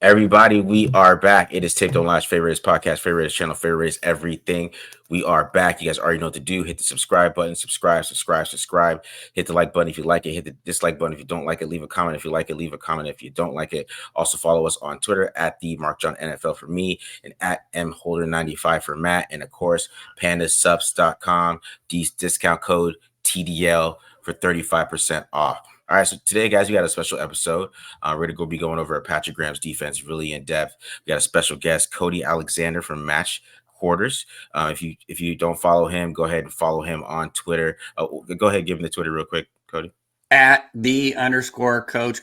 Everybody, we are back. It is Taped Online's favorite podcast, favorite channel, favorite everything. We are back. You guys already know what to do. Hit the subscribe button, subscribe. Hit the like button if you like it. Hit the dislike button if you don't like it. Leave a comment if you like it. Leave a comment if you don't like it. Also follow us on Twitter at the Mark John NFL for me and at mholder95 for Matt. And of course, pandasubs.com. Discount code TDL for 35% off. All right, so today, guys, we got a special episode. We're going to be going over Patrick Graham's defense really in depth. We got a special guest, Cody Alexander from Match Quarters. If you don't follow him, go ahead and follow him on Twitter. Go ahead and give him the Twitter real quick, Cody. At _coach_A.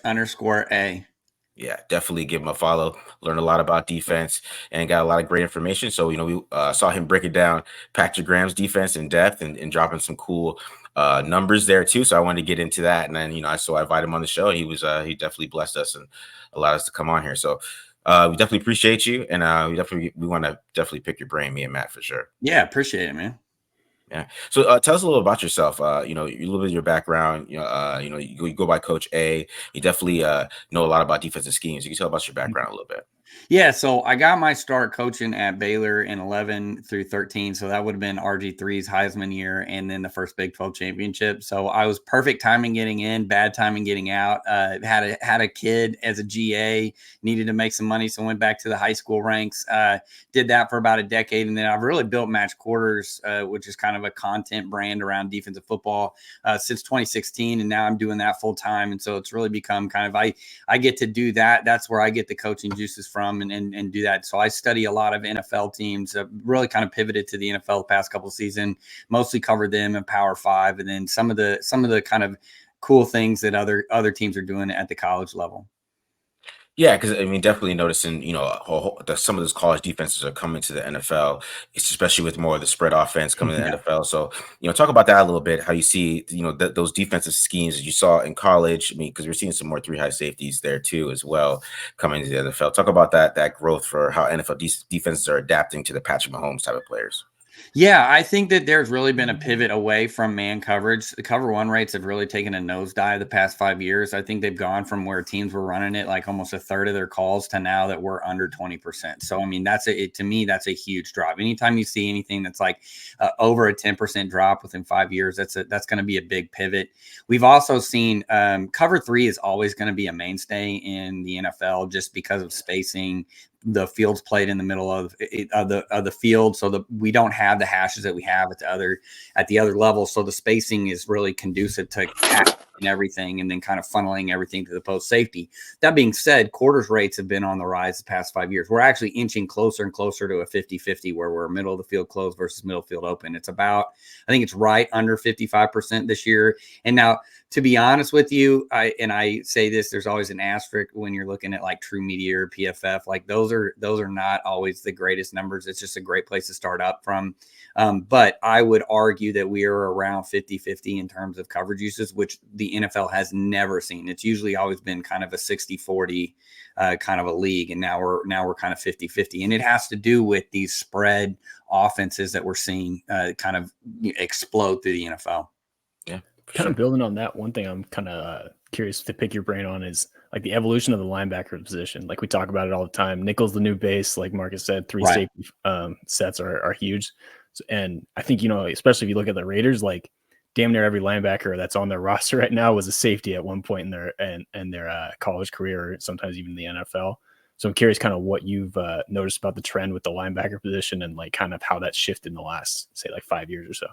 Yeah, definitely give him a follow. Learn a lot about defense and got a lot of great information. So, we saw him breaking down Patrick Graham's defense in depth and dropping some cool numbers there too. So I wanted to get into that. And then, I invited him on the show. He definitely blessed us and allowed us to come on here. So we definitely appreciate you. And we want to definitely pick your brain, me and Matt, for sure. Yeah, appreciate it, man. Yeah. So tell us a little about yourself. A little bit of your background. You go by Coach A. You definitely know a lot about defensive schemes. You can tell about your background a little bit. Yeah, so I got my start coaching at Baylor in 11 through 13. So that would have been RG3's Heisman year and then the first Big 12 championship. So I was perfect timing getting in, bad timing getting out. Had a kid as a GA, needed to make some money, so went back to the high school ranks. Did that for about a decade, and then I've really built Match Quarters, which is kind of a content brand around defensive football since 2016, and now I'm doing that full time. And so it's really become kind of I get to do that. That's where I get the coaching juices from. And do that. So I study a lot of NFL teams, really kind of pivoted to the NFL the past couple of seasons, mostly covered them in Power 5, and then some of the kind of cool things that other teams are doing at the college level. Yeah, because definitely noticing, some of those college defenses are coming to the NFL, especially with more of the spread offense coming to the NFL. So, talk about that a little bit. How you see, those defensive schemes that you saw in college. Because we're seeing some more 3 high safeties there too, as well, coming to the NFL. Talk about that growth for how NFL defenses are adapting to the Patrick Mahomes type of players. Yeah, I think that there's really been a pivot away from man coverage. The cover 1 rates have really taken a nosedive the past 5 years. I think they've gone from where teams were running it like almost a third of their calls to now that we're under 20%. So, to me, that's a huge drop. Anytime you see anything that's like over a 10% drop within 5 years, that's going to be a big pivot. We've also seen cover 3 is always going to be a mainstay in the NFL just because of spacing. The field's played in the middle of the field, so we don't have the hashes that we have at the other level. So the spacing is really conducive to and everything, and then kind of funneling everything to the post safety. That being said, quarters rates have been on the rise the past 5 years. We're actually inching closer and closer to a 50-50 where we're middle of the field closed versus middle field open. It's about, I think it's right under 55% this year. And now, to be honest with you, I say this, there's always an asterisk when you're looking at like True Media or PFF. Like those are not always the greatest numbers. It's just a great place to start up from. But I would argue that we are around 50-50 in terms of coverage uses, which the NFL has never seen. It's usually always been kind of a 60-40 kind of a league. And now we're kind of 50-50. And it has to do with these spread offenses that we're seeing kind of explode through the NFL. Yeah. Kind of building on that, one thing I'm kind of curious to pick your brain on is like the evolution of the linebacker position. Like we talk about it all the time. Nickel's the new base, like Marcus said. 3 safety sets are huge. And I think, especially if you look at the Raiders, like damn near every linebacker that's on their roster right now was a safety at one point in their college career, or sometimes even the NFL. So I'm curious kind of what you've noticed about the trend with the linebacker position and like kind of how that's shifted in the last, say, like 5 years or so.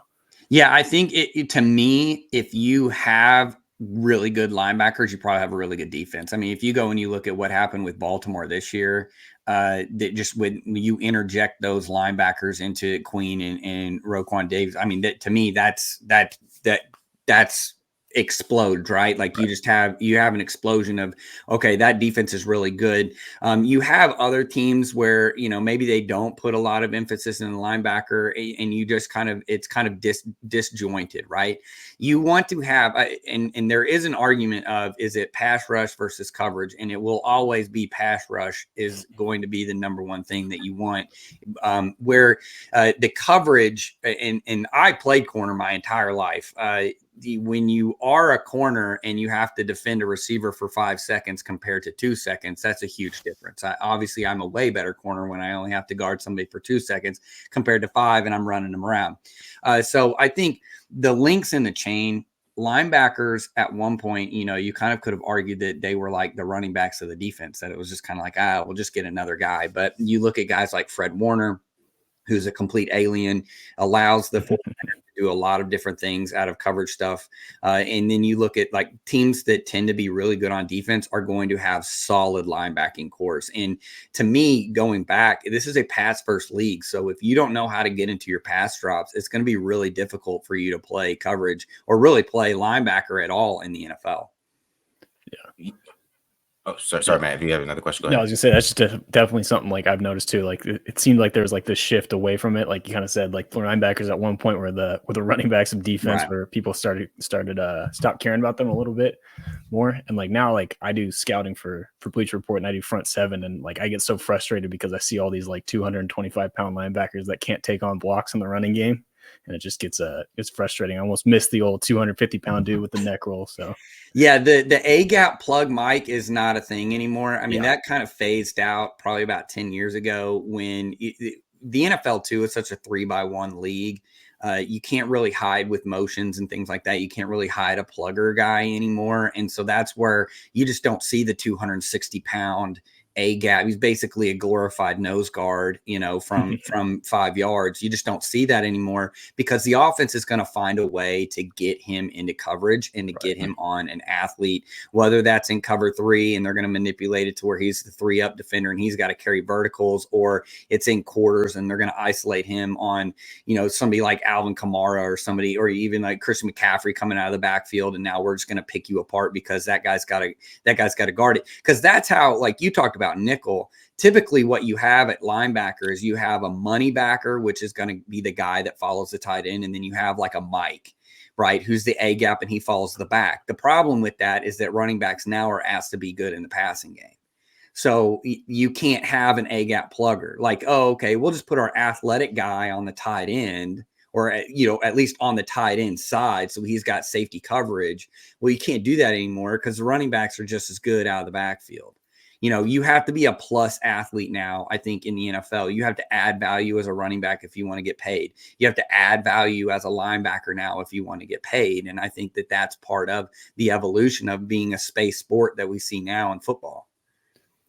Yeah, I think to me, if you have really good linebackers, you probably have a really good defense. If you go and you look at what happened with Baltimore this year, that just when you interject those linebackers into Queen and Roquan Davis, to me, that's explode, right? Like you have an explosion of, okay, that defense is really good. You have other teams where, maybe they don't put a lot of emphasis in the linebacker and you just it's kind of disjointed, right? You want to have, and there is an argument of, is it pass rush versus coverage? And it will always be pass rush is going to be the number one thing that you want, where the coverage, and I played corner my entire life. when you are a corner and you have to defend a receiver for 5 seconds compared to 2 seconds, that's a huge difference. Obviously, I'm a way better corner when I only have to guard somebody for 2 seconds compared to 5 and I'm running them around. So I think the links in the chain, linebackers at one point, you kind of could have argued that they were like the running backs of the defense, that it was just kind of like, we'll just get another guy. But you look at guys like Fred Warner, who's a complete alien, allows the to do a lot of different things out of coverage stuff. And then you look at like teams that tend to be really good on defense are going to have solid linebacking cores. And to me, going back, this is a pass first league. So if you don't know how to get into your pass drops, it's going to be really difficult for you to play coverage or really play linebacker at all in the NFL. Yeah. Oh, sorry, Matt. If you have another question, go ahead. No, I was gonna say that's just definitely something like I've noticed too. Like it seemed like there was like this shift away from it. Like you kind of said, like linebackers at one point were the running backs of defense, where people started stop caring about them a little bit more. And like now, like I do scouting for Bleacher Report and I do front seven, and like I get so frustrated because I see all these like 225-pound linebackers that can't take on blocks in the running game. And it just gets it's frustrating. I almost missed the old 250-pound dude with the neck roll. So yeah, the A gap plug mic is not a thing anymore. I mean, that kind of phased out probably about 10 years ago when the NFL too is such a 3x1 league. You can't really hide with motions and things like that. You can't really hide a plugger guy anymore. And so that's where you just don't see the 260-pound A gap. He's basically a glorified nose guard, from 5 yards. You just don't see that anymore because the offense is going to find a way to get him into coverage and to get him on an athlete, whether that's in cover 3 and they're going to manipulate it to where he's the 3-up defender and he's got to carry verticals, or it's in quarters and they're going to isolate him on, somebody like Alvin Kamara or somebody, or even like Christian McCaffrey coming out of the backfield. And now we're just going to pick you apart because that guy's got to guard it. Because that's how, like you talked about nickel, typically what you have at linebacker is you have a money backer, which is going to be the guy that follows the tight end. And then you have like a Mike, right, who's the A gap and he follows the back. The problem with that is that running backs now are asked to be good in the passing game. So you can't have an A gap plugger like, okay, we'll just put our athletic guy on the tight end, or, at least on the tight end side, so he's got safety coverage. Well, you can't do that anymore because the running backs are just as good out of the backfield. You have to be a plus athlete now, I think, in the NFL. You have to add value as a running back if you want to get paid. You have to add value as a linebacker now if you want to get paid. And I think that that's part of the evolution of being a space sport that we see now in football.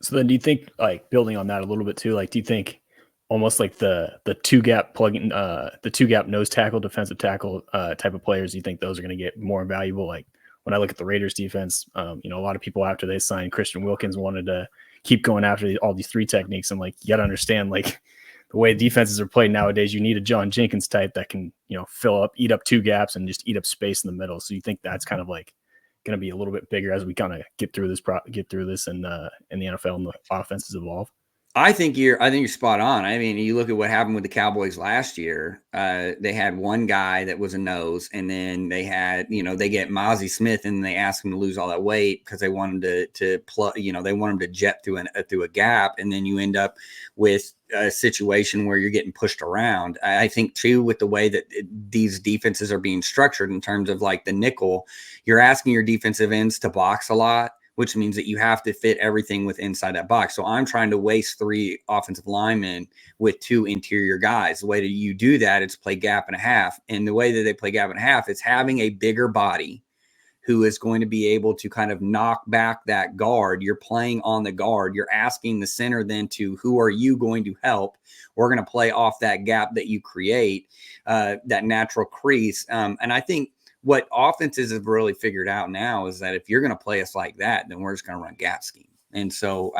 So then do you think, like, building on that a little bit too, like, do you think almost like the 2-gap plug-in, the 2-gap nose tackle, defensive tackle type of players, do you think those are going to get more valuable? Like, when I look at the Raiders defense, a lot of people after they signed Christian Wilkins wanted to keep going after all these 3 techniques. I'm like, you got to understand, like, the way defenses are played nowadays, you need a John Jenkins type that can, eat up 2 gaps and just eat up space in the middle. So you think that's kind of like going to be a little bit bigger as we kind of get through this in the NFL and the offenses evolve? I think you're spot on. I mean, you look at what happened with the Cowboys last year. They had one guy that was a nose, and then they had, they get Mozzie Smith, and they ask him to lose all that weight because they want him to plug, they want him to jet through a gap, and then you end up with a situation where you're getting pushed around. I think too, with the way that these defenses are being structured in terms of like the nickel, you're asking your defensive ends to box a lot, which means that you have to fit everything with inside that box. So I'm trying to waste 3 offensive linemen with 2 interior guys. The way that you do that is play gap and a half. And the way that they play gap and a half is having a bigger body who is going to be able to kind of knock back that guard. You're playing on the guard. You're asking the center then to, who are you going to help? We're going to play off that gap that you create, that natural crease. And I think what offenses have really figured out now is that if you're going to play us like that, then we're just going to run gap scheme. And so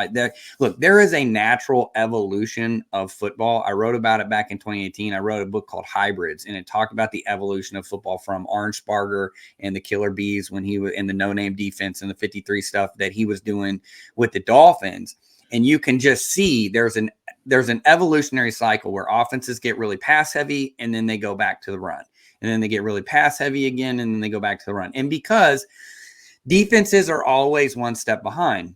look, there is a natural evolution of football. I wrote about it back in 2018. I wrote a book called Hybrids, and it talked about the evolution of football from Orange Sparger and the Killer Bees when he was in the no-name defense and the 53 stuff that he was doing with the Dolphins. And you can just see there's an evolutionary cycle where offenses get really pass heavy and then they go back to the run. And then they get really pass heavy again, and then they go back to the run. And because defenses are always one step behind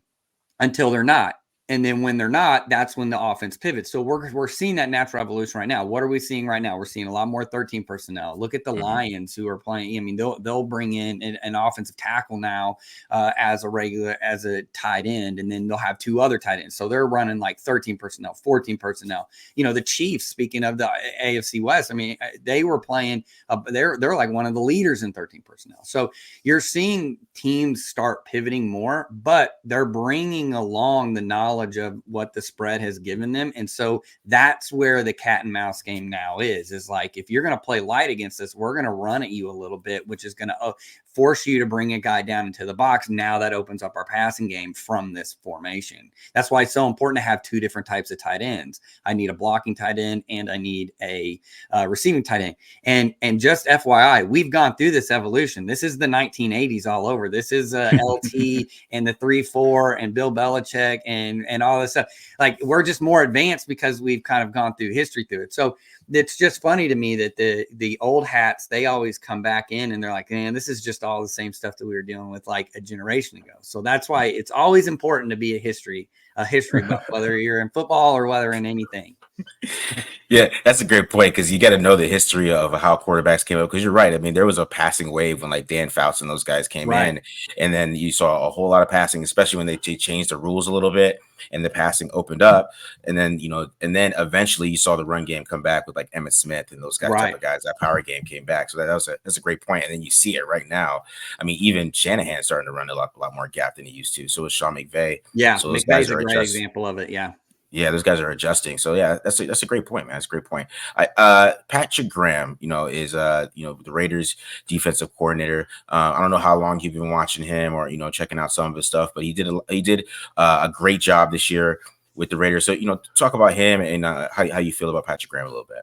until they're not. And then when they're not, that's when the offense pivots. So we're seeing that natural evolution right now. What are we seeing right now? We're seeing a lot more 13 personnel. Look at the Lions who are playing. I mean, they'll bring in an offensive tackle now as a tight end, and then they'll have 2 other tight ends. So they're running like 13 personnel, 14 personnel. You know, the Chiefs, speaking of the AFC West, I mean, they were playing. They're like one of the leaders in 13 personnel. So you're seeing teams start pivoting more, but they're bringing along the knowledge of what the spread has given them. And so that's where the cat and mouse game now is like, if you're going to play light against us, we're going to run at you a little bit, which is going to force you to bring a guy down into the box. Now that opens up our passing game from this formation. That's why it's so important to have 2 different types of tight ends. I need a blocking tight end and I need a receiving tight end. And just FYI, we've gone through this evolution. This is the 1980s all over. This is LT and the 3-4 and Bill Belichick and all this stuff. Like, we're just more advanced because we've kind of gone through history through it. So it's just funny to me that the old hats, they always come back in and they're like, man, this is just all the same stuff that we were dealing with like a generation ago. So that's why it's always important to be a history buff, whether you're in football or whether in anything. Yeah, that's a great point, because you got to know the history of how quarterbacks came up. Because you're right. I mean, there was a passing wave when like Dan Fouts and those guys came in, and then you saw a whole lot of passing, especially when they changed the rules a little bit and the passing opened up. And then, and then eventually you saw the run game come back with like Emmitt Smith and those guys, type of guys. That power game came back. So that's a great point. And then you see it right now. I mean, even Shanahan's starting to run a lot more gap than he used to. So is Sean McVay. Yeah, so those McVay's guys are a great just example of it. Yeah. Yeah, those guys are adjusting. So yeah, that's a great point, man. That's a great point. Patrick Graham, is the Raiders defensive coordinator. I don't know how long you've been watching him or checking out some of his stuff, but he did a great job this year with the Raiders. So talk about him and how you feel about Patrick Graham a little bit.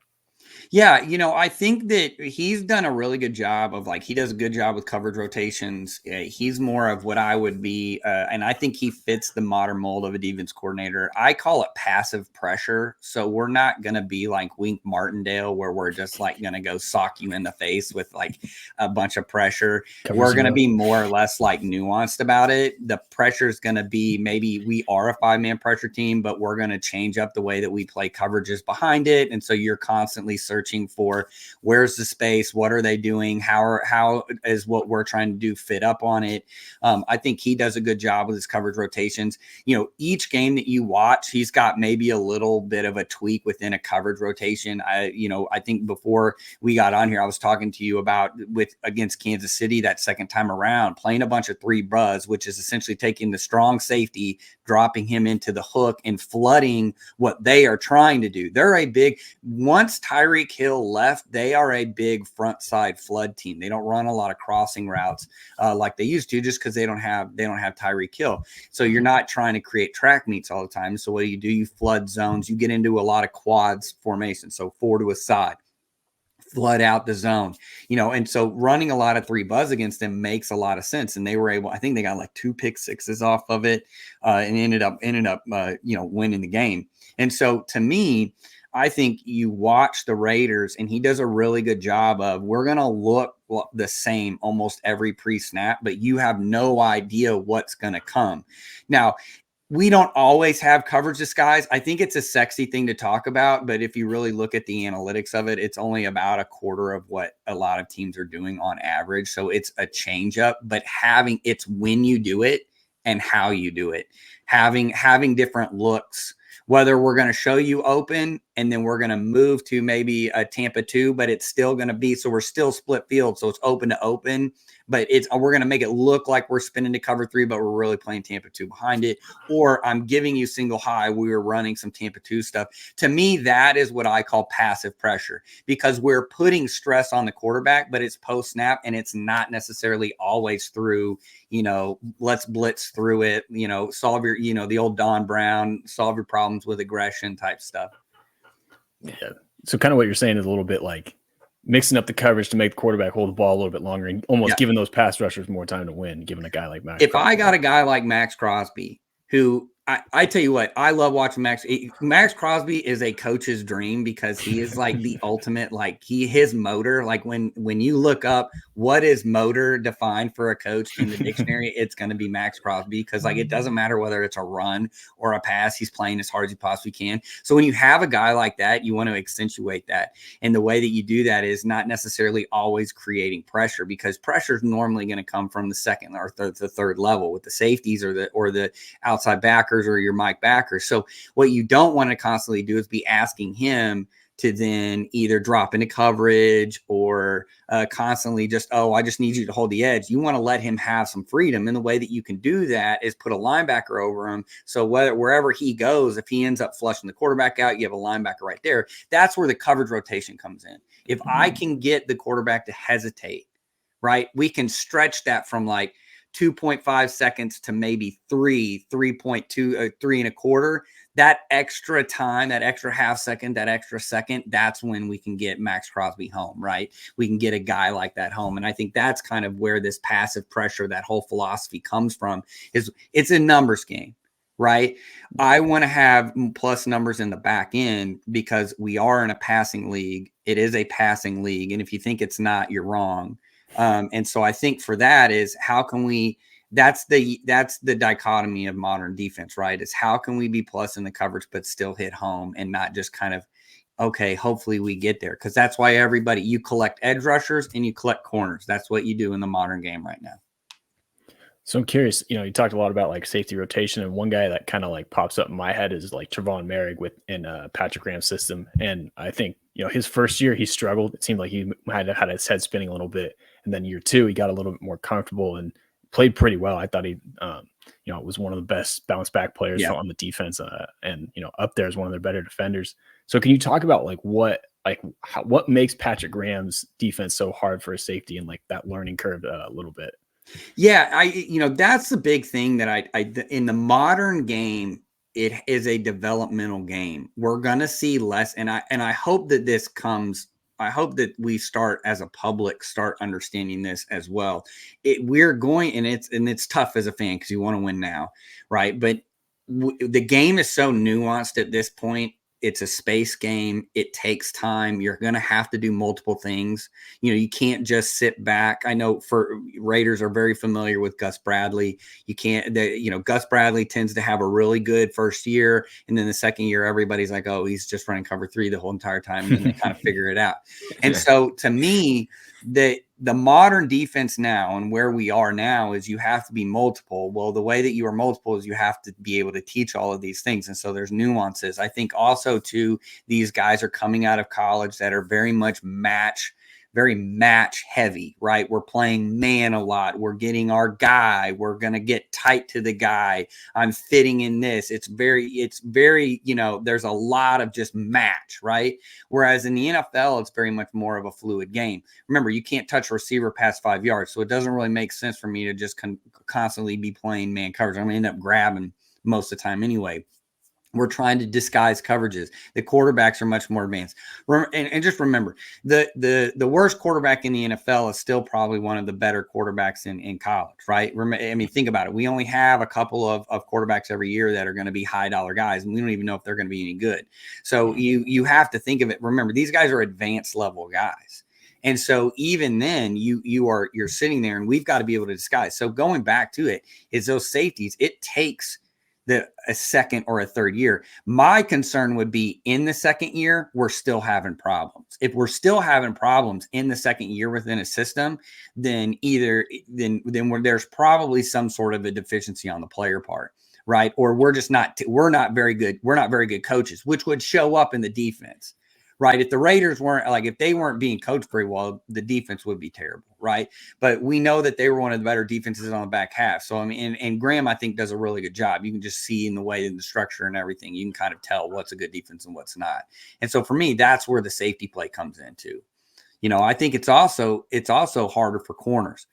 Yeah, I think that he's done a really good job of he does a good job with coverage rotations. He's more of what I would be, and I think he fits the modern mold of a defense coordinator. I call it passive pressure. So we're not going to be like Wink Martindale, where we're just like going to go sock you in the face with like a bunch of pressure. We're going to be more or less like nuanced about it. The pressure is going to be, maybe we are a 5-man pressure team, but we're going to change up the way that we play coverages behind it. And so you're constantly searching for where's the space, what are they doing, how is what we're trying to do fit up on it. I think he does a good job with his coverage rotations. Each game that you watch, he's got maybe a little bit of a tweak within a coverage rotation. I think before we got on here, I was talking to you about against Kansas City that second time around, playing a bunch of 3 buzz, which is essentially taking the strong safety, dropping him into the hook and flooding what they are trying to do. They're a big, once Tyreek Hill left, they are a big front side flood team. They don't run a lot of crossing routes like they used to, just because they don't have Tyreek Hill. So you're not trying to create track meets all the time. So what do? You flood zones. You get into a lot of quads formation. So 4 to a side, flood out the zone, and so running a lot of 3 buzz against them makes a lot of sense. And they were able, I think they got like 2 pick sixes off of it and ended up winning the game. And so to me, I think you watch the Raiders and he does a really good job of, we're going to look the same almost every pre-snap, but you have no idea what's going to come. Now, we don't always have coverage disguise. I think it's a sexy thing to talk about, but if you really look at the analytics of it, it's only about a quarter of what a lot of teams are doing on average. So it's a change up, but it's when you do it and how you do it, having different looks, whether we're going to show you open and then we're going to move to maybe a Tampa 2, but it's still going to be, so we're still split field. So it's open to open, but we're going to make it look like we're spinning to cover 3, but we're really playing Tampa 2 behind it. Or I'm giving you single high. We were running some Tampa 2 stuff. To me, that is what I call passive pressure, because we're putting stress on the quarterback, but it's post snap and it's not necessarily always through, let's blitz through it, solve your, the old Don Brown, solve your problems with aggression type stuff. Yeah. So kind of what you're saying is a little bit like mixing up the coverage to make the quarterback hold the ball a little bit longer and almost giving those pass rushers more time to win, giving a guy like Max. If I got a guy like Max Crosby, who I tell you what, I love watching Max. Max Crosby is a coach's dream, because he is like the ultimate, like his motor, like when you look up what is motor defined for a coach in the dictionary, it's going to be Max Crosby, because like it doesn't matter whether it's a run or a pass, he's playing as hard as he possibly can. So when you have a guy like that, you want to accentuate that. And the way that you do that is not necessarily always creating pressure, because pressure is normally going to come from the second or the third level with the safeties or the outside backers or your Mike backers. So what you don't want to constantly do is be asking him to then either drop into coverage or constantly just, I just need you to hold the edge. You want to let him have some freedom. And the way that you can do that is put a linebacker over him. So wherever he goes, if he ends up flushing the quarterback out, you have a linebacker right there. That's where the coverage rotation comes in. If I can get the quarterback to hesitate, right, we can stretch that from like 2.5 seconds to maybe 3.2, 3.25. That extra time, that extra half second, that extra second, that's when we can get Max Crosby home, right? We can get a guy like that home. And I think that's kind of where this passive pressure, that whole philosophy comes from, is it's a numbers game, right? I want to have plus numbers in the back end because we are in a passing league. It is a passing league. And if you think it's not, you're wrong. And so I think for that is how can we, that's the dichotomy of modern defense, right? Is how can we be plus in the coverage, but still hit home and not just kind of, okay, hopefully we get there. Cause that's why you collect edge rushers and you collect corners. That's what you do in the modern game right now. So I'm curious, you talked a lot about like safety rotation, and one guy that kind of like pops up in my head is like Trevon Moehrig in Patrick Graham's system. And I think, his first year he struggled. It seemed like he had his head spinning a little bit. And then year two, he got a little bit more comfortable and played pretty well. I thought he, was one of the best bounce back players on the defense, and up there as one of their better defenders. So can you talk about like what makes Patrick Graham's defense so hard for a safety and like that learning curve a little bit? Yeah, that's the big thing that I in the modern game, it is a developmental game. We're gonna see less, and I hope that this comes. I hope that we start as a public start understanding this as well. We're going, and it's tough as a fan because you want to win now, right? But the game is so nuanced at this point. It's a space game. It takes time. You're going to have to do multiple things. You can't just sit back. I know for Raiders are very familiar with Gus Bradley. You can't, Gus Bradley tends to have a really good first year. And then the second year, everybody's like, oh, he's just running cover 3 the whole entire time. And then they kind of figure it out. And so to me, the modern defense now and where we are now is you have to be multiple. Well, the way that you are multiple is you have to be able to teach all of these things. And so there's nuances. I think also too, these guys are coming out of college that are very much very match heavy, right? We're playing man a lot. We're getting our guy. We're going to get tight to the guy. I'm fitting in this. It's very, there's a lot of just match, right? Whereas in the NFL, it's very much more of a fluid game. Remember, you can't touch a receiver past 5 yards. So it doesn't really make sense for me to just constantly be playing man coverage. I'm going to end up grabbing most of the time anyway. We're trying to disguise coverages. The quarterbacks are much more advanced. And just remember, the worst quarterback in the NFL is still probably one of the better quarterbacks in college, right? I mean, think about it. We only have a couple of quarterbacks every year that are going to be high dollar guys, and we don't even know if they're going to be any good. So you have to think of it. Remember, these guys are advanced level guys. And so even then you're sitting there and we've got to be able to disguise. So going back to it is those safeties, it takes a second or a third year. My concern would be in the second year, we're still having problems. If we're still having problems in the second year within a system, then there's probably some sort of a deficiency on the player part, right? Or we're not very good. We're not very good coaches, which would show up in the defense. Right. If the Raiders if they weren't being coached very well, the defense would be terrible. Right. But we know that they were one of the better defenses on the back half. So, I mean, and Graham, I think, does a really good job. You can just see in the way in the structure and everything, you can kind of tell what's a good defense and what's not. And so for me, that's where the safety play comes into. I think it's also harder for corners.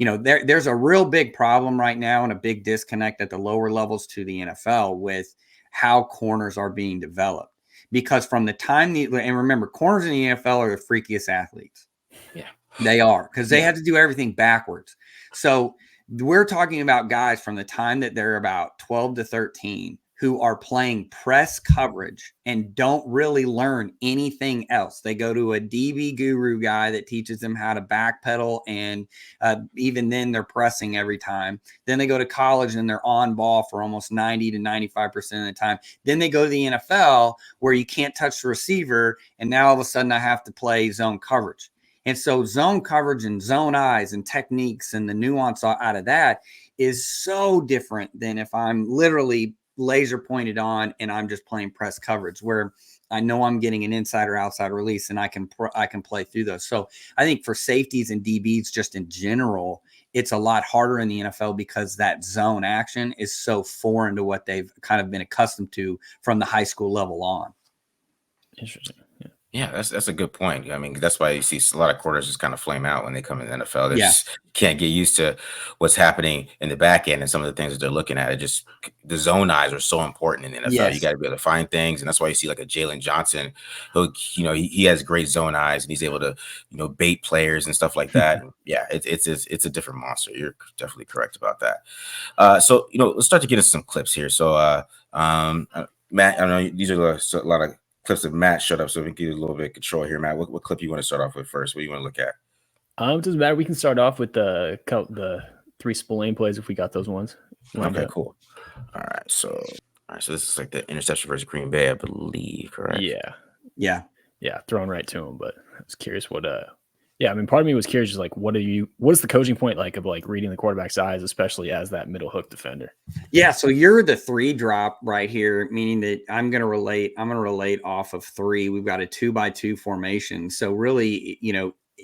There's a real big problem right now and a big disconnect at the lower levels to the NFL with how corners are being developed. Because from the time and remember, corners in the NFL are the freakiest athletes. Yeah, they are, because they have to do everything backwards. So we're talking about guys from the time that they're about 12 to 13 who are playing press coverage and don't really learn anything else. They go to a DB guru guy that teaches them how to backpedal, and even then they're pressing every time. Then they go to college and they're on ball for almost 90 to 95% of the time. Then they go to the NFL where you can't touch the receiver, and now all of a sudden I have to play zone coverage. And so zone coverage and zone eyes and techniques and the nuance out of that is so different than if I'm literally laser pointed on and I'm just playing press coverage, where I know I'm getting an inside or outside release and I can play through those. So I think for safeties and DBs just in general, it's a lot harder in the NFL because that zone action is so foreign to what they've kind of been accustomed to from the high school level on. Interesting. Yeah, that's a good point. I mean, that's why you see a lot of quarters just kind of flame out when they come in the NFL. They just can't get used to what's happening in the back end and some of the things that they're looking at. It just, the zone eyes are so important in the NFL. Yes. You got to be able to find things, and that's why you see like a Jalen Johnson, who he has great zone eyes and he's able to bait players and stuff like that. And yeah, it's a different monster. You're definitely correct about that. So let's start to get into some clips here. So Matt, I know these are a lot of clips of Matt showed up, so we can give a little bit of control here. Matt, what clip you want to start off with first? What do you want to look at? It doesn't matter. We can start off with the 3 Spillane plays if we got those ones. Okay, cool. All right, so this is like the interception versus Green Bay, I believe, correct? Yeah, thrown right to him. But I was curious what I mean, part of me was curious, just like, what is the coaching point like of like reading the quarterback's eyes, especially as that middle hook defender? Yeah, so you're the 3 drop right here, meaning that I'm going to relate off of 3. We've got a 2x2 formation. So really,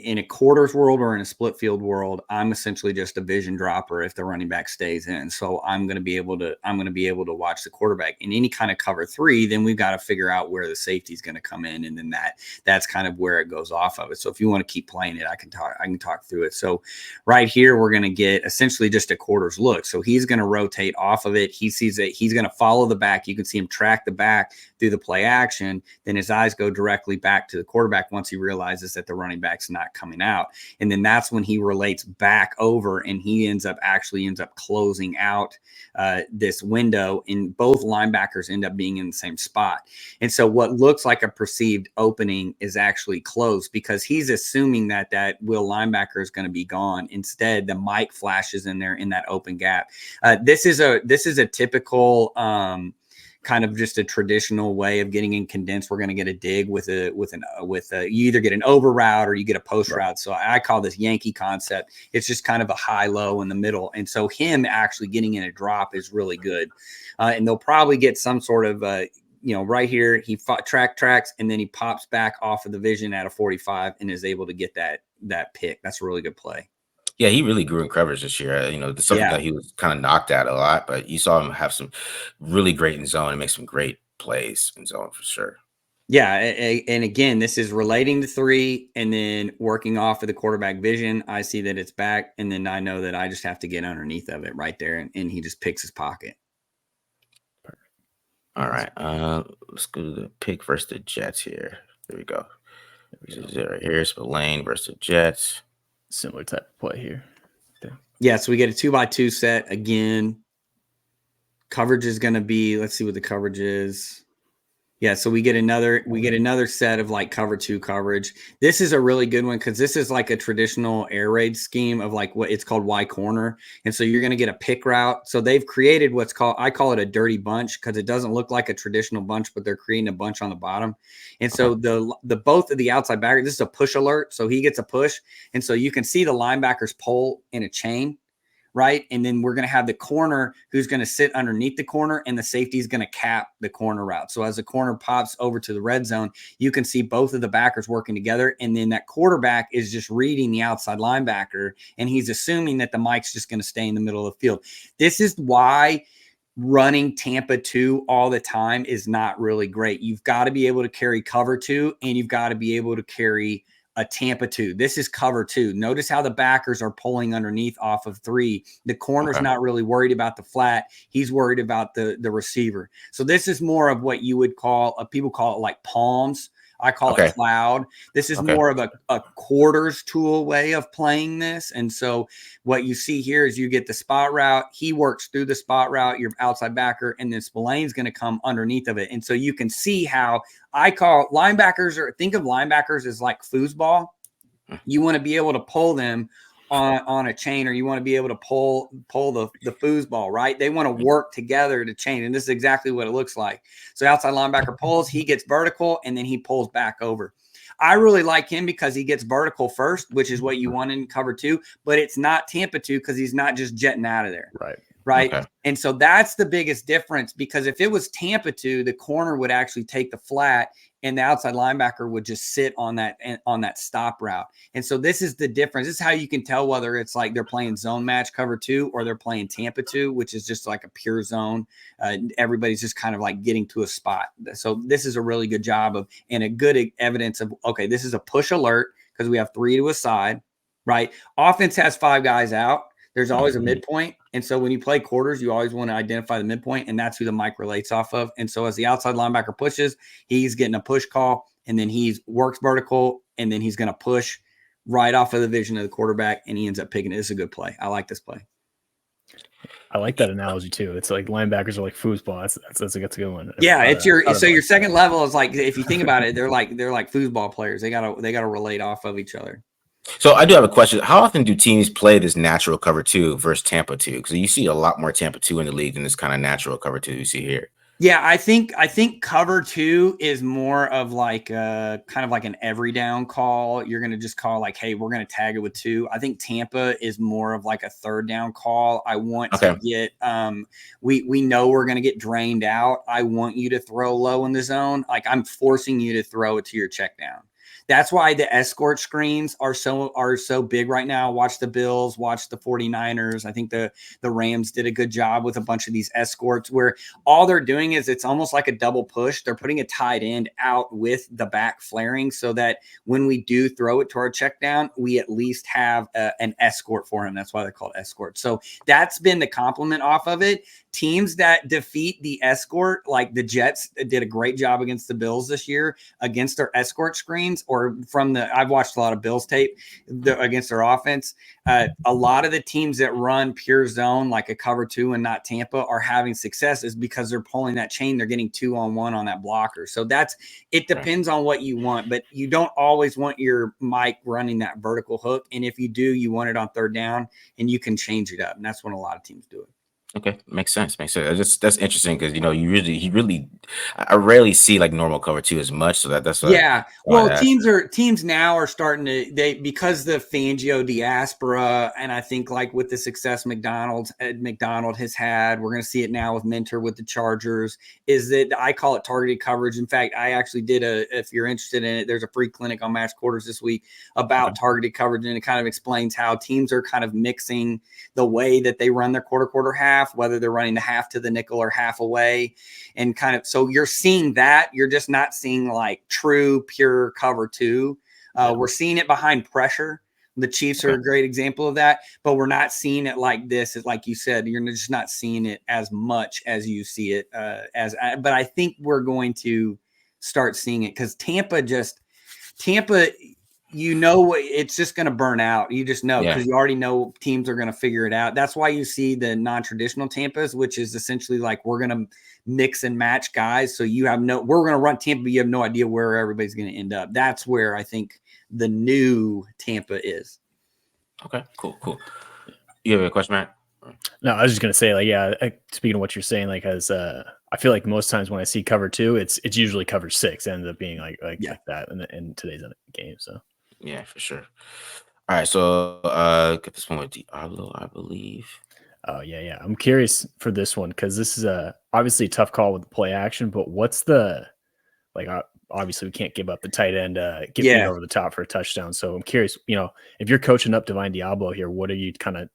in a quarters world or in a split field world, I'm essentially just a vision dropper if the running back stays in. So I'm going to be able to watch the quarterback in any kind of cover 3. Then we've got to figure out where the safety is going to come in, and then that's kind of where it goes off of it. So if you want to keep playing it, I can talk through it. So right here, we're going to get essentially just a quarters look. So he's going to rotate off of it. He sees that he's going to follow the back. You can see him track the back through the play action. Then his eyes go directly back to the quarterback once he realizes that the running back's not coming out. And then that's when he relates back over, and he ends up closing out this window, and both linebackers end up being in the same spot. And so what looks like a perceived opening is actually closed because he's assuming that will linebacker is going to be gone. Instead, the mic flashes in there in that open gap. This is a typical kind of just a traditional way of getting in condensed. We're going to get a dig with you either get an over route or you get a post route. So I call this Yankee concept. It's just kind of a high low in the middle. And so him actually getting in a drop is really good. And they'll probably get some sort of, right here, he tracks and then he pops back off of the vision at a 45 and is able to get that pick. That's a really good play. Yeah, he really grew in coverage this year. Something that he was kind of knocked at a lot, but you saw him have some really great in zone and make some great plays in zone for sure. Yeah, and again, this is relating to 3 and then working off of the quarterback vision. I see that it's back, and then I know that I just have to get underneath of it right there, and he just picks his pocket. All right, let's go to the pick versus the Jets here. There we go. Right here, Spillane versus the Jets. Similar type of play here. Yeah, so we get a 2x2 set again. Coverage is going to be, let's see what the coverage is. Yeah, so we get another set of like cover 2 coverage. This is a really good one because this is like a traditional air raid scheme of like what it's called Y corner. And so you're going to get a pick route. So they've created I call it a dirty bunch because it doesn't look like a traditional bunch, but they're creating a bunch on the bottom. And so the both of the outside backers, this is a push alert. So he gets a push. And so you can see the linebackers pull in a chain. Right. And then we're going to have the corner who's going to sit underneath the corner, and the safety is going to cap the corner route. So as the corner pops over to the red zone, you can see both of the backers working together. And then that quarterback is just reading the outside linebacker, and he's assuming that the mic's just going to stay in the middle of the field. This is why running Tampa 2 all the time is not really great. You've got to be able to carry cover 2, and you've got to be able to carry a Tampa 2. This is cover 2. Notice how the backers are pulling underneath off of 3. The corner's not really worried about the flat. He's worried about the receiver. So this is more of what you would call, people call it like palms I call it cloud. This is more of a quarters tool way of playing this. And so what you see here is you get the spot route. He works through the spot route, your outside backer, and then Spillane's going to come underneath of it. And so you can see how I call linebackers, or think of linebackers as like foosball. You want to be able to pull them on a chain, or you want to be able to pull the foosball, right? They want to work together to chain. And this is exactly what it looks like. So outside linebacker pulls, he gets vertical, and then he pulls back over. I really like him because he gets vertical first, which is what you want in cover 2, but it's not Tampa 2 because he's not just jetting out of there. Right. Okay. And so that's the biggest difference, because if it was Tampa 2, the corner would actually take the flat and the outside linebacker would just sit on that stop route. And so this is the difference. This is how you can tell whether it's like they're playing zone match cover 2 or they're playing Tampa 2, which is just like a pure zone. Everybody's just kind of like getting to a spot. So this is a really good job of, and a good evidence of, okay, this is a push alert because we have 3 to a side, right? Offense has 5 guys out. There's always a midpoint. And so when you play quarters, you always want to identify the midpoint, and that's who the mic relates off of. And so as the outside linebacker pushes, he's getting a push call, and then he works vertical, and then he's going to push right off of the vision of the quarterback, and he ends up picking it. It's a good play. I like this play. I like that analogy too. It's like linebackers are like foosball. That's a good one. Yeah, it's your second level is like, if you think about it, they're like foosball players. They gotta relate off of each other. So I do have a question. How often do teams play this natural cover 2 versus Tampa 2? Because you see a lot more Tampa 2 in the league than this kind of natural cover 2 you see here. Yeah, I think cover 2 is more of like kind of like an every down call. You're going to just call like, hey, we're going to tag it with 2. I think Tampa is more of like a third down call. I want to get we know we're going to get drained out. I want you to throw low in the zone. Like, I'm forcing you to throw it to your check down. That's why the escort screens are so big right now. Watch the Bills, watch the 49ers. I think the Rams did a good job with a bunch of these escorts where all they're doing is it's almost like a double push. They're putting a tight end out with the back flaring so that when we do throw it to our check down, we at least have an escort for him. That's why they're called escorts. So that's been the compliment off of it. Teams that defeat the escort, like the Jets did a great job against the Bills this year against their escort screens, or I've watched a lot of Bills tape against their offense. A lot of the teams that run pure zone, like a cover 2 and not Tampa, are having success is because they're pulling that chain. They're getting 2-on-1 on that blocker. So it depends on what you want, but you don't always want your mic running that vertical hook. And if you do, you want it on third down, and you can change it up. And that's when a lot of teams do it. Okay, makes sense. That's interesting because I rarely see like normal cover 2 as much. So that's well, teams now are starting to because the Fangio diaspora, and I think like with the success McDonald has had, we're going to see it now with Mentor with the Chargers. Is that I call it targeted coverage. In fact, I actually did if you're interested in it, there's a free clinic on Match Quarters this week about targeted coverage, and it kind of explains how teams are kind of mixing the way that they run their quarter half, whether they're running the half to the nickel or half away, and kind of, so you're seeing that. You're just not seeing like true pure cover 2. We're seeing it behind pressure. The Chiefs are a great example of that, but we're not seeing it like this. It's like you said, you're just not seeing it as much as you see it but I think we're going to start seeing it because Tampa, it's just going to burn out. You just know because you already know teams are going to figure it out. That's why you see the non-traditional Tampas, which is essentially like we're going to mix and match guys. So we're going to run Tampa, but you have no idea where everybody's going to end up. That's where I think the new Tampa is. Okay, cool. You have a question, Matt? No, I was just going to say, like, speaking of what you're saying, like, as I feel like most times when I see cover 2, it's usually cover 6 ends up being like that in today's game. So. Yeah, for sure. All right, so get this one with Deablo, I believe. Oh yeah. I'm curious for this one because this is obviously a tough call with the play action, but what's the obviously we can't give up the tight end getting over the top for a touchdown. So I'm curious, if you're coaching up Divine Deablo here, what are you telling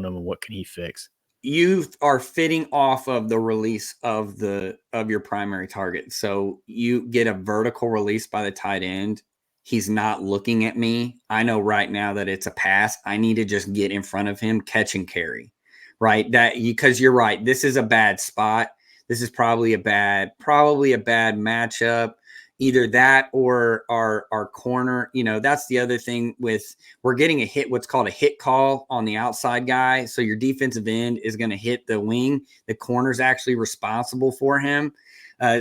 him and what can he fix? You are fitting off of the release of your primary target. So you get a vertical release by the tight end. He's not looking at me. I know right now that it's a pass. I need to just get in front of him, catch and carry, right? Because you're right. This is a bad spot. This is probably a bad matchup. either that or our corner. You know, that's the other thing with we're getting a hit, what's called a hit call on the outside guy. So your defensive end is going to hit the wing. The corner's actually responsible for him.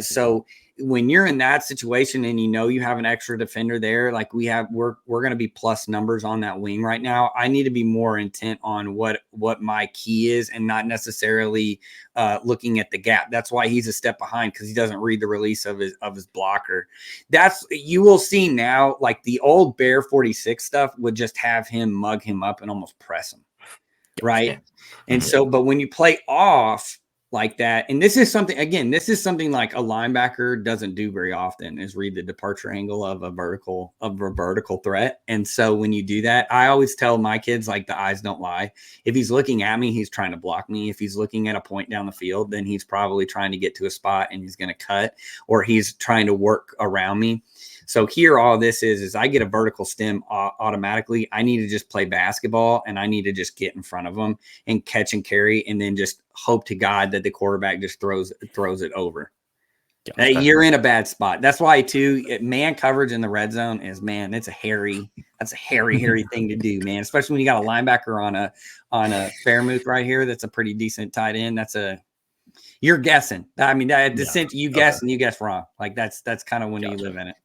So when you're in that situation and you know you have an extra defender there, like we're going to be plus numbers on that wing right now. I need to be more intent on what my key is and not necessarily looking at the gap. That's why he's a step behind, because he doesn't read the release of his blocker. That's, you will see now, like the old Bear 46 stuff would just have him mug him up and almost press him. Right. Yeah. And so, but when you play off like that, and this is something like a linebacker doesn't do very often, is read the departure angle of a vertical threat. And so when you do that, I always tell my kids, like, the eyes don't lie. If he's looking at me, he's trying to block me. If he's looking at a point down the field, then he's probably trying to get to a spot and he's going to cut, or he's trying to work around me. So here, all this is I get a vertical stem automatically. I need to just play basketball, and I need to just get in front of them and catch and carry, and then just hope to God that the quarterback just throws it over. Okay. You're in a bad spot. That's why too, man coverage in the red zone is, man, that's a hairy thing to do, man. Especially when you got a linebacker on a Fairmouth right here. That's a pretty decent tight end. You're guessing. I mean, you guess and you guess wrong. Like that's kind of when you live in it.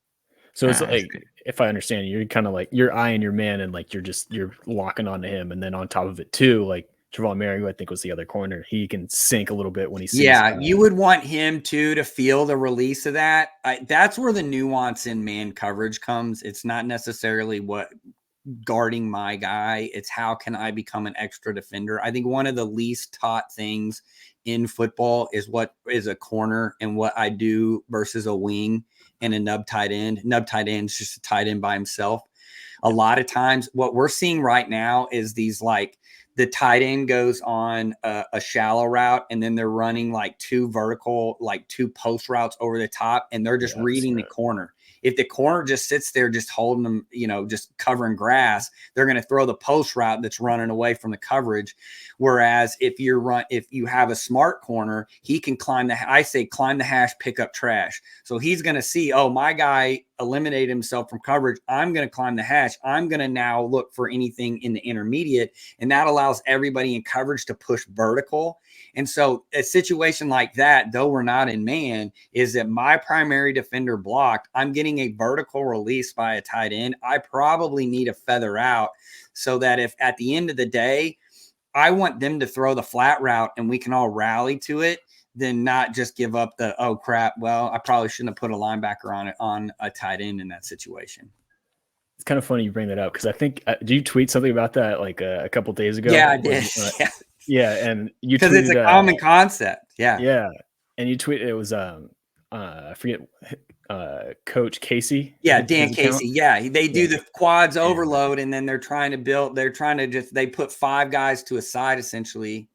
So it's like, if I understand, you're kind of like, you're eyeing your man and like you're locking onto him, and then on top of it too, like Trevon Moehrig, who I think was the other corner, he can sink a little bit when he sees. Yeah, you would want him to feel the release of that. That's where the nuance in man coverage comes. It's not necessarily what guarding my guy. It's how can I become an extra defender. I think one of the least taught things in football is what is a corner and what I do versus a wing and a nub tight end. Nub tight end is just a tight end by himself. A lot of times what we're seeing right now is these, like, the tight end goes on a shallow route, and then they're running like two post routes over the top, and they're just reading the corner. If the corner just sits there, just holding them, just covering grass, they're going to throw the post route that's running away from the coverage. Whereas if you have a smart corner, he can climb the hash, pick up trash. So he's going to see, oh, my guy eliminated himself from coverage. I'm going to climb the hash. I'm going to now look for anything in the intermediate. And that allows everybody in coverage to push vertical. And so a situation like that, though we're not in man, is that my primary defender blocked. I'm getting a vertical release by a tight end. I probably need a feather out, so that if at the end of the day, I want them to throw the flat route and we can all rally to it, then not just give up the, oh crap, well, I probably shouldn't have put a linebacker on a tight end in that situation. It's kind of funny you bring that up, because I think, do you tweet something about that like a couple days ago? Yeah, I did. Yeah, and you, because it's a common concept. Yeah, and you tweeted, it was I forget, Coach Casey. Yeah, Dan Casey. Yeah, they do the quads overload, and then they're trying to they put five guys to a side essentially,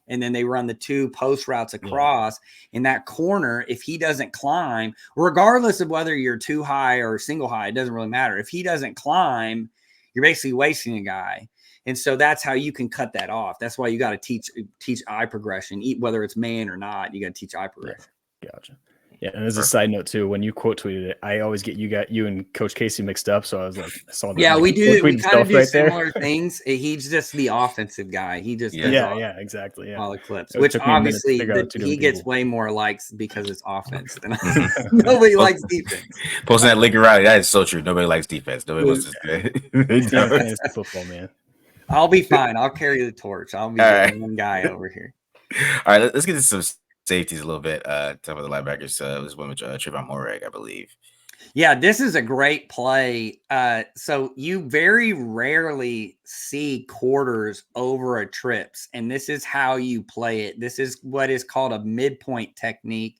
and then they run the two post routes across. In that corner, if he doesn't climb, regardless of whether you're too high or single high, it doesn't really matter. If he doesn't climb, you're basically wasting a guy. And so that's how you can cut that off. That's why you got to teach eye progression, whether it's man or not. You got to teach eye progression. Yeah, gotcha. Yeah, and as a side note too, when you quote tweeted it, I always get you and Coach Casey mixed up. So I was like, I saw that. Yeah, we do. We kind of do similar things. He's just the offensive guy. He just exactly. Yeah, all the clips, which obviously he gets way more likes because it's offense than nobody likes defense. Posting that link around, that is so true. Nobody likes defense. Nobody wants to football, man. I'll be fine. I'll carry the torch. I'll be the one guy over here. All right, let's get to some safeties a little bit. Talk about the linebackers. This one with Trevon Moehrig, I believe. Yeah, this is a great play. So you very rarely see quarters over a trips, and this is how you play it. This is what is called a midpoint technique.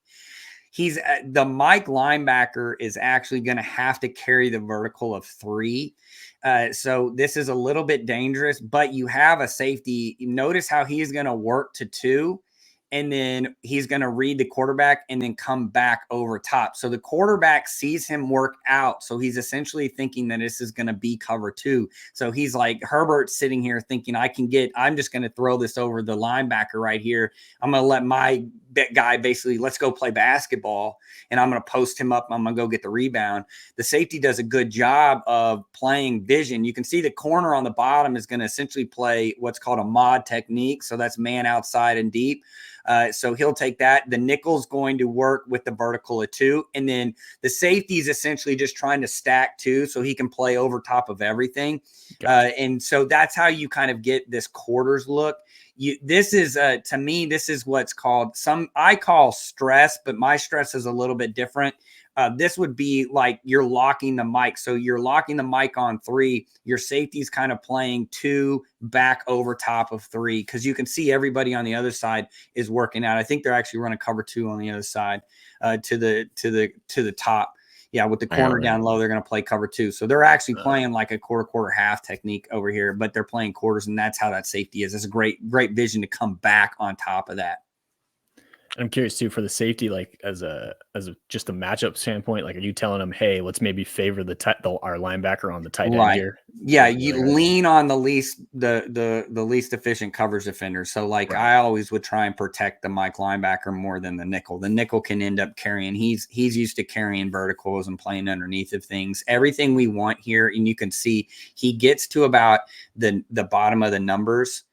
The Mike linebacker is actually going to have to carry the vertical of 3. So this is a little bit dangerous, but you have a safety. Notice how he's going to work to 2. and then he's going to read the quarterback and then come back over top. So the quarterback sees him work out. So he's essentially thinking that this is going to be cover 2. So he's like, Herbert's sitting here thinking, I'm just going to throw this over the linebacker right here. I'm going to let my guy basically, let's go play basketball, and I'm going to post him up. I'm going to go get the rebound. The safety does a good job of playing vision. You can see the corner on the bottom is going to essentially play what's called a mod technique. So that's man outside and deep. So he'll take that. The nickel's going to work with the vertical of 2. And then the safety is essentially just trying to stack 2 so he can play over top of everything. And so that's how you kind of get this quarters look. This is to me, this is what's called I call stress, but my stress is a little bit different. This would be like you're locking the mic. So you're locking the mic on 3. Your safety's kind of playing 2 back over top of 3, because you can see everybody on the other side is working out. I think they're actually running cover 2 on the other side to the top. Yeah, with the corner down low, they're going to play cover 2. So they're actually playing like a quarter half technique over here, but they're playing quarters, and that's how that safety is. It's a great vision to come back on top of that. I'm curious too, for the safety, like as a just a matchup standpoint, like, are you telling them, hey, let's maybe favor our linebacker on the tight end here? Yeah, you lean on the least efficient coverage defender. So like I always would try and protect the Mike linebacker more than the nickel. The nickel can end up carrying. He's used to carrying verticals and playing underneath of things. Everything we want here, and you can see he gets to about the bottom of the numbers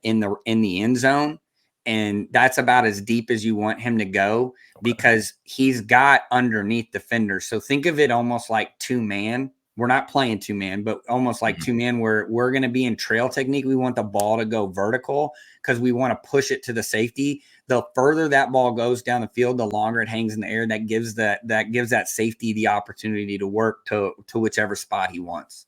in the end zone. And that's about as deep as you want him to go, because he's got underneath defenders. So think of it almost like 2-man. We're not playing 2-man, but almost like 2-man, where we're going to be in trail technique. We want the ball to go vertical because we want to push it to the safety. The further that ball goes down the field, the longer it hangs in the air. That gives that safety the opportunity to work to whichever spot he wants.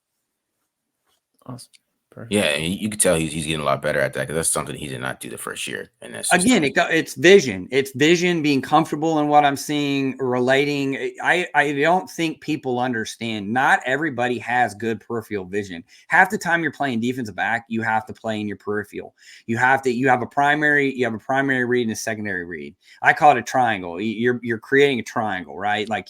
Awesome. Perfect. Yeah, and you can tell he's getting a lot better at that, because that's something he did not do the first year. And that's again, it's vision. It's vision, being comfortable in what I'm seeing, relating. I don't think people understand. Not everybody has good peripheral vision. Half the time you're playing defensive back, you have to play in your peripheral. You have a primary read and a secondary read. I call it a triangle. You're creating a triangle, right? Like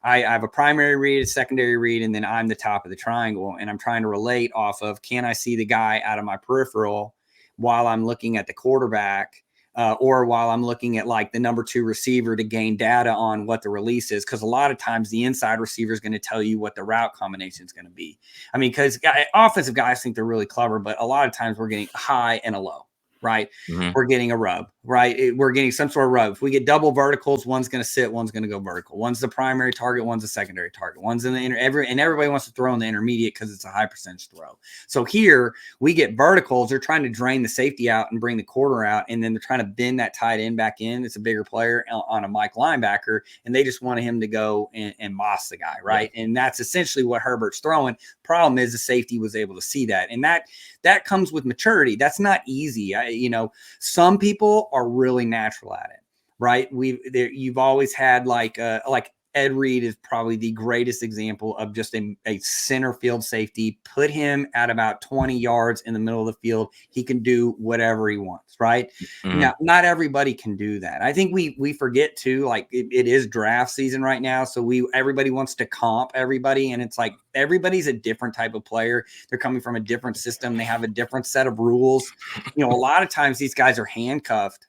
I have a primary read, a secondary read, and then I'm the top of the triangle, and I'm trying to relate off of, can I see the guy out of my peripheral while I'm looking at the quarterback, or while I'm looking at like the number 2 receiver to gain data on what the release is. Because a lot of times the inside receiver is going to tell you what the route combination is going to be. I mean, because offensive guys think they're really clever, but a lot of times we're getting a high and a low. Right. Mm-hmm. We're getting a rub, right? We're getting some sort of rub. If we get double verticals, one's going to sit, one's going to go vertical. One's the primary target, one's the secondary target. One's in the and everybody wants to throw in the intermediate because it's a high percentage throw. So here we get verticals. They're trying to drain the safety out and bring the quarter out, and then they're trying to bend that tight end back in. It's a bigger player on a Mike linebacker, and they just wanted him to go and moss the guy, right? Yeah. And that's essentially what Herbert's throwing. Problem is the safety was able to see that, and that comes with maturity. That's not easy. Some people are really natural at it, right? You've always had like Ed Reed is probably the greatest example of just a center field safety. Put him at about 20 yards in the middle of the field. He can do whatever he wants, right? Mm-hmm. Now, not everybody can do that. I think we forget too, like it is draft season right now. So everybody wants to comp everybody. And it's like, everybody's a different type of player. They're coming from a different system. They have a different set of rules. A lot of times these guys are handcuffed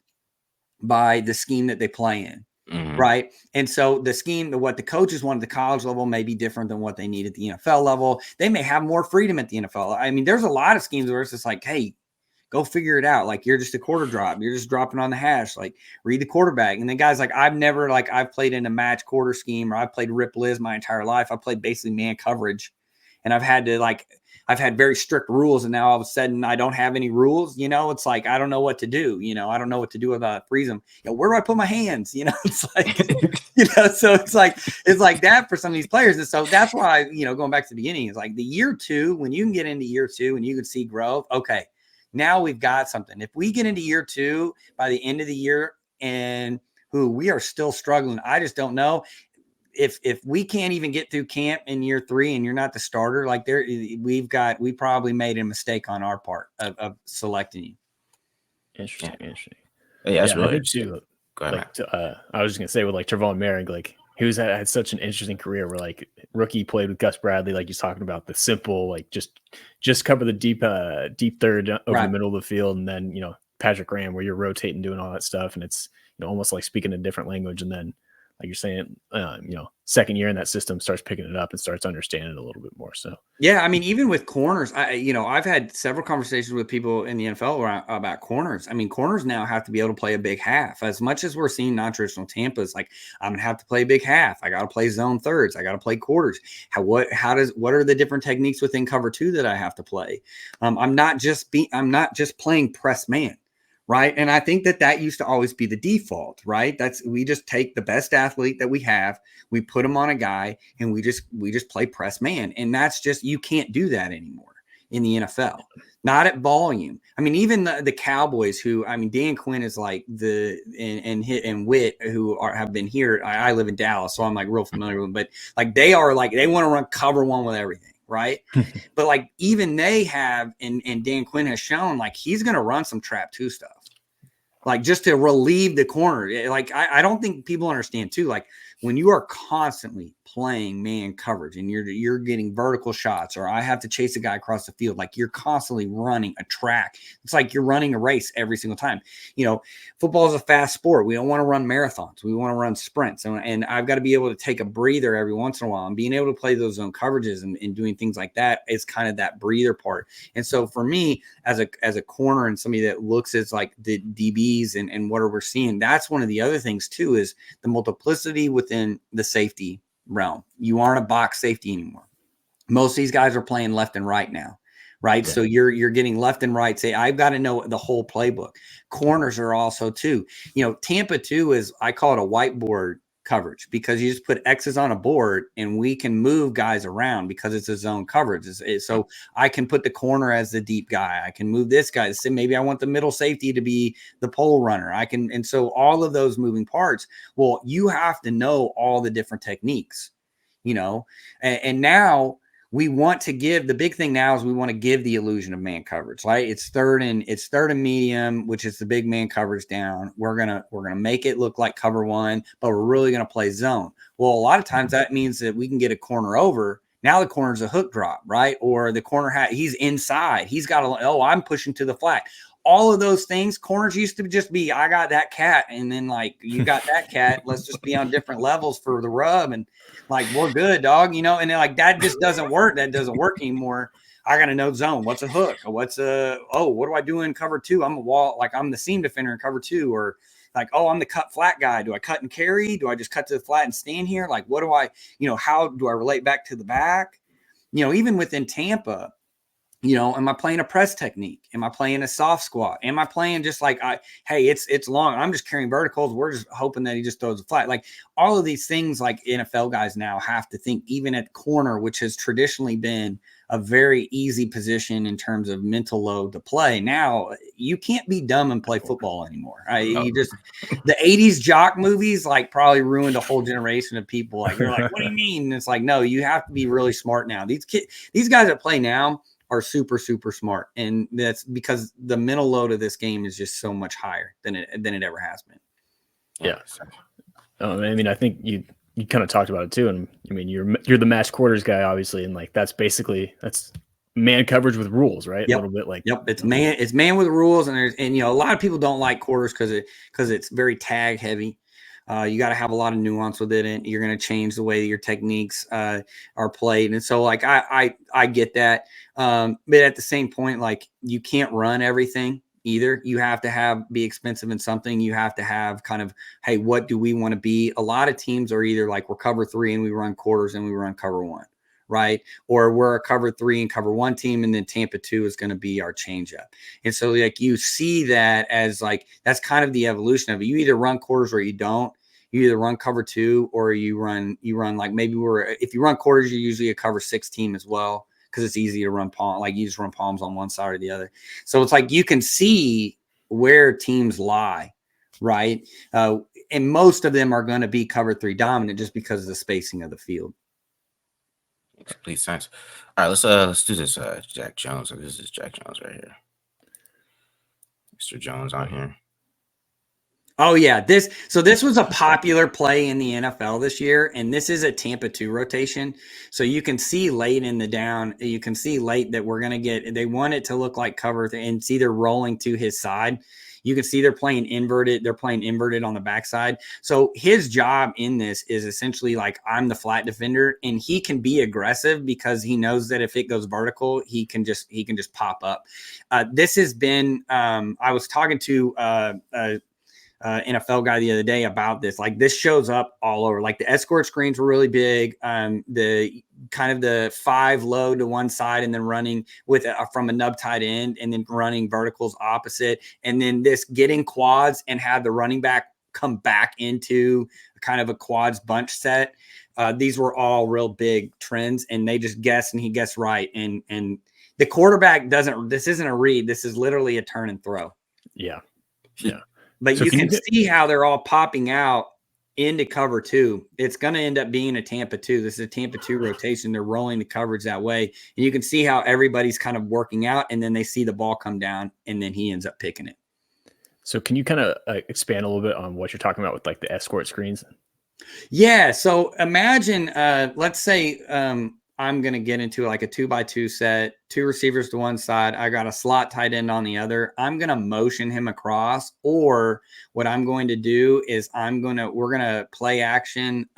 by the scheme that they play in. Mm-hmm. Right. And so the scheme, what the coaches want at the college level may be different than what they need at the NFL level. They may have more freedom at the NFL. I mean, there's a lot of schemes where it's just like, hey, go figure it out. Like, you're just a quarter drop. You're just dropping on the hash. Like, read the quarterback. And then guys, like, I've played in a match quarter scheme, or I've played Rip Liz my entire life. I played basically man coverage, and I've had very strict rules, and now all of a sudden I don't have any rules. It's like, I don't know what to do. I don't know what to do about freeze them. Where do I put my hands? It's like, so it's like that for some of these players. And so that's why, going back to the beginning, it's like the year 2, when you can get into year 2 and you can see growth. Okay, now we've got something. If we get into year 2 by the end of the year and we are still struggling, I just don't know. If we can't even get through camp in year 3 and you're not the starter, like we probably made a mistake on our part of selecting you. Interesting. Yeah, that's I really think interesting. too. Go ahead, man. I was just gonna say with like Trevon Moehrig, like he had such an interesting career where like rookie played with Gus Bradley, like he's talking about the simple, like just cover the deep third over the middle of the field, and then Patrick Graham where you're rotating, doing all that stuff, and it's almost like speaking a different language, and then like you're saying, second year in that system starts picking it up and starts understanding it a little bit more. So yeah, I mean, even with corners, I've had several conversations with people in the NFL about corners. I mean, corners now have to be able to play a big half. As much as we're seeing non-traditional Tampa's, like I'm gonna have to play a big half. I got to play zone thirds. I got to play quarters. What are the different techniques within cover two that I have to play? I'm not just playing press man. Right. And I think that used to always be the default, right? We just take the best athlete that we have, we put him on a guy, and we just play press man. And that's just, you can't do that anymore in the NFL, not at volume. I mean, even the Cowboys, who, I mean, Dan Quinn is like and Witt, who have been here. I live in Dallas, so I'm like real familiar with them, but like they want to run cover one with everything. Right. But like even they have, and Dan Quinn has shown, like he's going to run some trap two stuff, like just to relieve the corner. Like I don't think people understand too, like when you are constantly playing man coverage and you're getting vertical shots, or I have to chase a guy across the field, like you're constantly running a track. It's like you're running a race every single time. Football is a fast sport. We don't want to run marathons. We want to run sprints. And I've got to be able to take a breather every once in a while, and being able to play those zone coverages and doing things like that is kind of that breather part. And so for me as a corner and somebody that looks at like the DBs and what we're seeing, that's one of the other things too, is the multiplicity within the safety realm. You aren't a box safety anymore. Most of these guys are playing left and right now, right? Yeah. So you're getting left and right. Say, I've got to know the whole playbook. Corners are also too. Tampa too is, I call it a whiteboard coverage, because you just put X's on a board and we can move guys around because it's a zone coverage. So I can put the corner as the deep guy. I can move this guy. So maybe I want the middle safety to be the pole runner. And so all of those moving parts, well, you have to know all the different techniques, and now we want to give, the big thing now is we want to give the illusion of man coverage, right? It's third and medium, which is the big man coverage down. We're going to make it look like cover one, but we're really going to play zone. Well, a lot of times that means that we can get a corner over. Now the corner's a hook drop, right? Or the corner he's inside. He's got I'm pushing to the flat. All of those things, corners used to just be, I got that cat, and then like you got that cat. Let's just be on different levels for the rub, and like we're good, dog. And then like that just doesn't work. That doesn't work anymore. I gotta know zone. What's a hook? What do I do in cover two? I'm a wall, like I'm the seam defender in cover two, or like, I'm the cut flat guy. Do I cut and carry? Do I just cut to the flat and stand here? Like, what do I, how do I relate back to the back? Even within Tampa. Am I playing a press technique? Am I playing a soft squat? Am I playing just like, hey, it's long, I'm just carrying verticals, we're just hoping that he just throws a flat? Like all of these things, like NFL guys now have to think, even at corner, which has traditionally been a very easy position in terms of mental load to play. Now you can't be dumb and play football anymore. The 80s jock movies like probably ruined a whole generation of people. Like, you're like, what do you mean? And it's like, no, you have to be really smart now. These guys that play now are super, super smart. And that's because the mental load of this game is just so much higher than it ever has been. Yeah. I mean, I think you kind of talked about it too. And I mean, you're the match quarters guy, obviously. And like, that's man coverage with rules, right? Yep. A little bit like, it's man with rules. And a lot of people don't like quarters because it's very tag heavy. You got to have a lot of nuance with it, and you're going to change the way that your techniques are played. And so like, I get that. But at the same point, like you can't run everything either. You have to be expensive in something. You have to have kind of, hey, what do we want to be? A lot of teams are either like, we're cover three and we run quarters and we run cover one, right? Or we're a cover three and cover one team, and then Tampa 2 is going to be our changeup. And so like you see that as like, that's kind of the evolution of it. You either run quarters or you don't. You either run cover two or you run like, maybe if you run quarters, you're usually a cover 6 team as well, because it's easy to run palm. Like you just run palms on one side or the other. So it's like you can see where teams lie, right? And most of them are going to be cover 3 dominant just because of the spacing of the field. Makes complete sense. All right, let's do this. Jack Jones. This is Jack Jones right here. Mr. Jones on here. Oh yeah, this was a popular play in the NFL this year, and this is a Tampa 2 rotation. So you can see late in the down, you can see late that we're gonna get. They want it to look like cover, and it's either rolling to his side. You can see they're playing inverted. They're playing inverted on the backside. So his job in this is essentially like, I'm the flat defender, and he can be aggressive because he knows that if it goes vertical, he can just pop up. This has been. I was talking to NFL guy the other day about this. Like, this shows up all over. Like, the escort screens were really big. The kind of the 5 low to one side and then running with from a nub tight end and then running verticals opposite. And then this getting quads and have the running back come back into kind of a quads bunch set. These were all real big trends, and they just guessed, and he guessed right. And the quarterback doesn't, this isn't a read. This is literally a turn and throw. Yeah. But so you can see how they're all popping out into cover 2. It's going to end up being a Tampa 2. This is a Tampa 2 rotation. They're rolling the coverage that way. And you can see how everybody's kind of working out, and then they see the ball come down, and then he ends up picking it. So can you kind of expand a little bit on what you're talking about with like the escort screens? Yeah. So imagine, let's say I'm going to get into like a 2x2 set, 2 receivers to one side. I got a slot tight end on the other. I'm going to motion him across, or what I'm going to do is we're going to play action,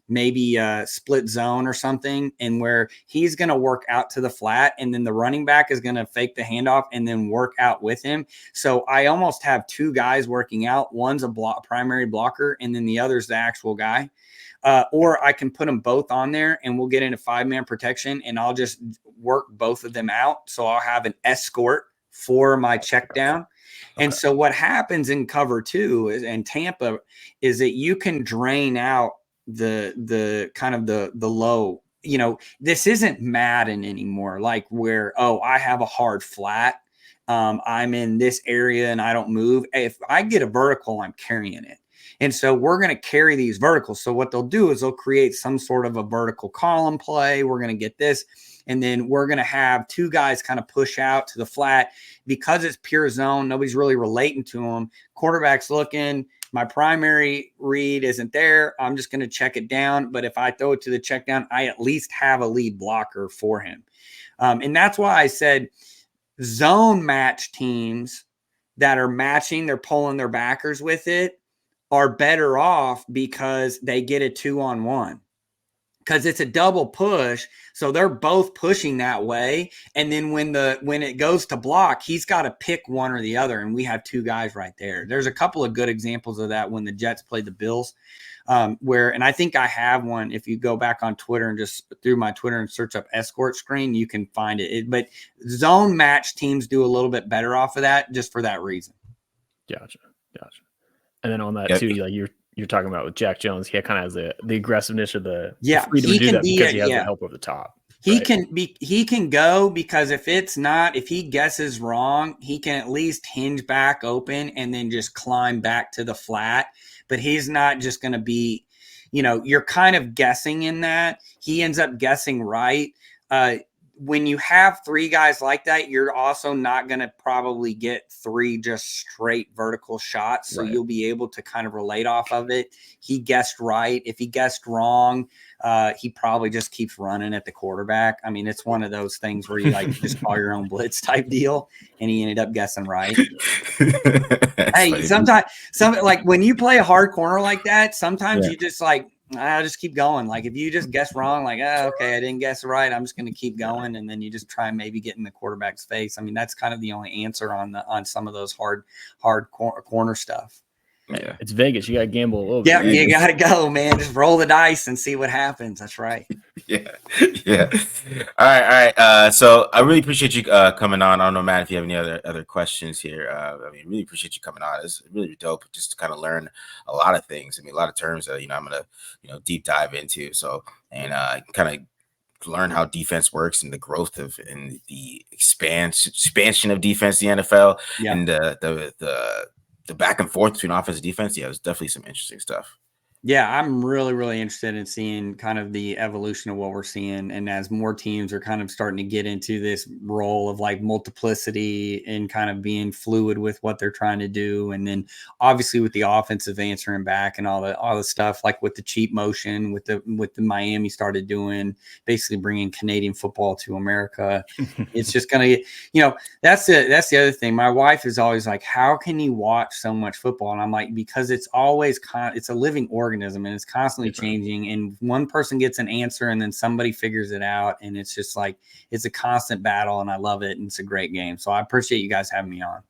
maybe a split zone or something, and where he's going to work out to the flat, and then the running back is going to fake the handoff and then work out with him. So I almost have 2 guys working out. One's a primary blocker, and then the other's the actual guy. Or I can put them both on there, and we'll get into 5-man protection, and I'll just work both of them out. So I'll have an escort for my check down. Okay. And so what happens in cover 2 and Tampa is that you can drain out the kind of the low. You know, this isn't Madden anymore, like where, I have a hard flat. I'm in this area and I don't move. If I get a vertical, I'm carrying it. And so we're going to carry these verticals. So what they'll do is they'll create some sort of a vertical column play. We're going to get this. And then we're going to have 2 guys kind of push out to the flat because it's pure zone. Nobody's really relating to them. Quarterback's looking. My primary read isn't there. I'm just going to check it down. But if I throw it to the check down, I at least have a lead blocker for him. And that's why I said zone match teams that are matching, they're pulling their backers with it, are better off because they get a 2-on-1. Because it's a double push, so they're both pushing that way. And then when it goes to block, he's got to pick one or the other, and we have 2 guys right there. There's a couple of good examples of that when the Jets played the Bills, and I think I have one. If you go back on Twitter and just through my Twitter and search up escort screen, you can find it. But zone match teams do a little bit better off of that, just for that reason. Gotcha. And then on that too, like you're talking about with Jack Jones, he kind of has the aggressiveness or the freedom to do that because he has the help over the top. He can go, because if he guesses wrong, he can at least hinge back open and then just climb back to the flat. But he's not just going to be, you're kind of guessing in that. He ends up guessing right. When you have 3 guys like that, you're also not going to probably get 3 just straight vertical shots. So You'll be able to kind of relate off of it. He guessed right. If he guessed wrong, he probably just keeps running at the quarterback. I mean, it's one of those things where you just call your own blitz type deal, and he ended up guessing right. Hey, sometimes like when you play a hard corner like that, sometimes you just I'll just keep going. Like if you just guess wrong, like, okay, I didn't guess right, I'm just going to keep going. And then you just try and maybe get in the quarterback's face. I mean, that's kind of the only answer on some of those hard corner stuff. Yeah, it's Vegas. You got to gamble a little bit. Yeah, you got to go, man. Just roll the dice and see what happens. That's right. Yeah. All right. So I really appreciate you coming on. I don't know, Matt, if you have any other questions here. Really appreciate you coming on. It's really dope just to kind of learn a lot of things. I mean, a lot of terms that I'm gonna deep dive into. So kind of learn how defense works and the growth of and the expansion of defense in the NFL and the back and forth between offense and defense. Yeah, it was definitely some interesting stuff. Yeah, I'm really, really interested in seeing kind of the evolution of what we're seeing. And as more teams are kind of starting to get into this role of like multiplicity and kind of being fluid with what they're trying to do. And then obviously with the offensive answering back and all the stuff, like with the cheap motion, with the Miami started doing, basically bringing Canadian football to America. It's just going to, that's the other thing. My wife is always like, how can you watch so much football? And I'm like, because it's always it's a living organism and it's constantly changing. And one person gets an answer and then somebody figures it out. And it's just like, it's a constant battle and I love it. And it's a great game. So I appreciate you guys having me on.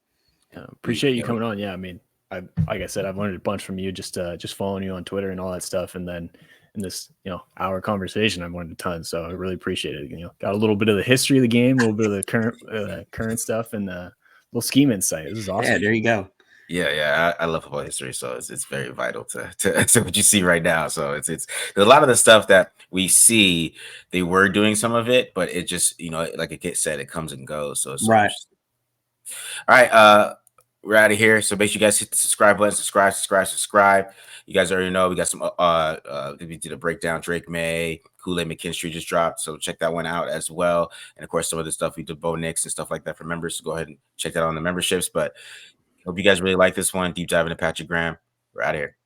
Yeah, appreciate you coming on. Yeah. I mean, like I said, I've learned a bunch from you, just following you on Twitter and all that stuff. And then in this, hour conversation, I've learned a ton. So I really appreciate it. Got a little bit of the history of the game, a little bit of the current stuff, and a little scheme insight. This is awesome. Yeah, there you go. Yeah, I love football history, so it's very vital to what you see right now. So it's a lot of the stuff that we see, they were doing some of it, but it just like it gets said, it comes and goes. So it's right. All right, we're out of here. So make sure you guys hit the subscribe button, subscribe. You guys already know we got some we did a breakdown. Drake May, Kool-Aid McKinstry just dropped, so check that one out as well. And of course, some of the stuff we did, Bo Nix and stuff like that for members. So go ahead and check that out on the memberships. But hope you guys really like this one. Deep dive into Patrick Graham. We're out of here.